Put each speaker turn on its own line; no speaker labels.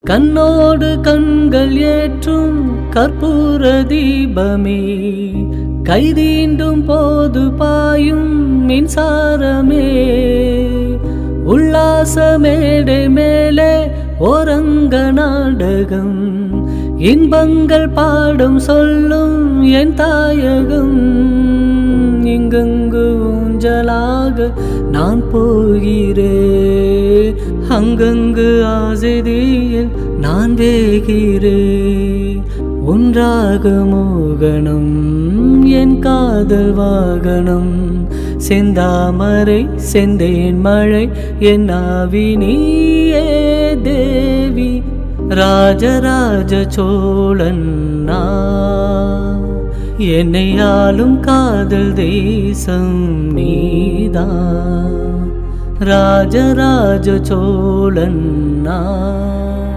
கண்ணோடு கண்கள் ஏற்றும் கற்பூர தீபமே, கைதீண்டும் போது பாயும் மின்சாரமே, உல்லாச மேடை மேலே ஓரங்க நாடகம், இன்பங்கள் பாடும் சொல்லும் என் தாயகம். இங்கங்கு ஊஞ்சலாக நான் போகிறேன், அங்கங்கு ஆசையில் நான் வேகிறேன். ஒன்றாக மோகனம் என் காதல் வாகனம், செந்தாமரை செந்தேன் மழை என் ஆவி நீயே தேவி. ராஜராஜ சோழன் நான், என்னை ஆளும் காதல் தேசம் நீதான். ராஜராஜ சோழன் நான்.